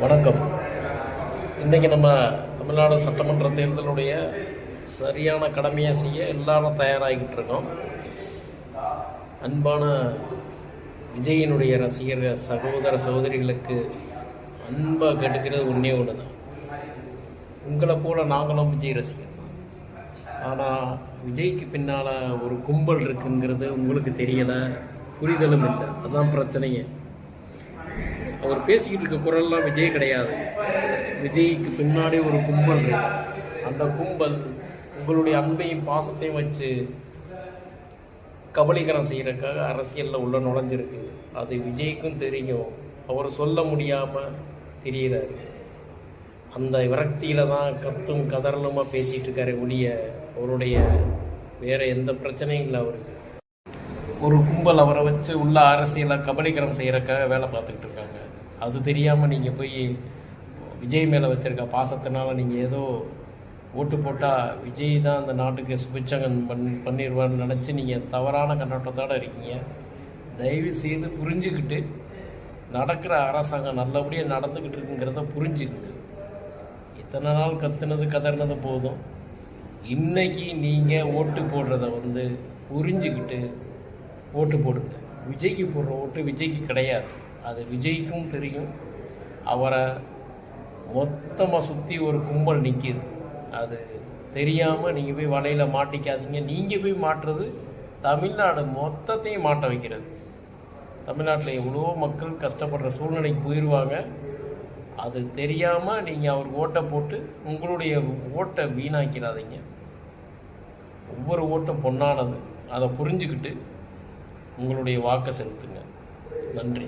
வணக்கம். இன்றைக்கி நம்ம தமிழ்நாடு சட்டமன்ற தேர்தலுடைய சரியான கடமையை செய்ய எல்லாரும் தயாராகிக்கிட்டு இருக்கோம். அன்பான விஜயினுடைய ரசிகர் சகோதர சகோதரிகளுக்கு அன்பாக கேட்டுக்கிறது ஒன்றே ஒன்று தான். உங்களை போல் நாங்களும் விஜய் ரசிகர் தான். ஆனால் விஜய்க்கு பின்னால் ஒரு கும்பல் இருக்குங்கிறது உங்களுக்கு தெரியலை, புரிதலும் இல்லை. அதுதான் பிரச்சனையே. அவர் பேசிக்கிட்டு இருக்க குரல்லாம் விஜய் கிடையாது. விஜய்க்கு பின்னாடி ஒரு கும்பல் இருக்கு. அந்த கும்பல் உங்களுடைய அன்பையும் பாசத்தையும் வச்சு கபலீகரம் செய்கிறதுக்காக அரசியலில் உள்ள நுழைஞ்சிருக்கு. அது விஜய்க்கும் தெரியும். அவர் சொல்ல முடியாமல் தெரிகிறார். அந்த விரக்தியில் தான் கத்தும் கதறலுமாக பேசிகிட்டு இருக்காரு ஒழிய அவருடைய வேறு எந்த பிரச்சனையும் இல்லை. அவருக்கு ஒரு கும்பல் அவரை வச்சு உள்ள அரசியலை கபலீகரம் செய்கிறக்காக வேலை பார்த்துக்கிட்டு இருக்காங்க. அது தெரியாமல் நீங்கள் போய் விஜய் மேலே வச்சுருக்க பாசத்தினால நீங்கள் ஏதோ ஓட்டு போட்டால் விஜய் தான் அந்த நாட்டுக்கு சுபிச்சங்கன் பண்ணிடுவான்னு நினச்சி நீங்கள் தவறான கண்ணோட்டத்தோடு இருக்கீங்க. தயவு செய்து புரிஞ்சுக்கிட்டு நடக்கிற அரசாங்கம் நல்லபடியாக நடந்துக்கிட்டு இருக்குங்கிறத புரிஞ்சுக்கிட்டு இத்தனை நாள் கதறினது போதும். இன்றைக்கி நீங்கள் ஓட்டு போடுறத புரிஞ்சுக்கிட்டு ஓட்டு போடுங்க. விஜய்க்கு போடுற ஓட்டு விஜய்க்கு கிடையாது. அது விஜய்க்கும் தெரியும். அவரை மொத்தமாக சுற்றி ஒரு கும்பல் நிற்கிது. அது தெரியாமல் நீங்கள் போய் வலையில் மாட்டிக்காதீங்க. நீங்கள் போய் மாட்டுறது தமிழ்நாடு மொத்தத்தையும் மாட்ட வைக்கிறது. தமிழ்நாட்டில் எவ்வளோ மக்கள் கஷ்டப்படுற சூழ்நிலைக்கு போயிடுவாங்க. அது தெரியாமல் நீங்கள் அவருக்கு ஓட்டை போட்டு உங்களுடைய ஓட்டை வீணாக்கிறாதீங்க. ஒவ்வொரு ஓட்டும் பொன்னானது. அதை புரிஞ்சுக்கிட்டு உங்களுடைய வாக்கை செலுத்துங்க. நன்றி.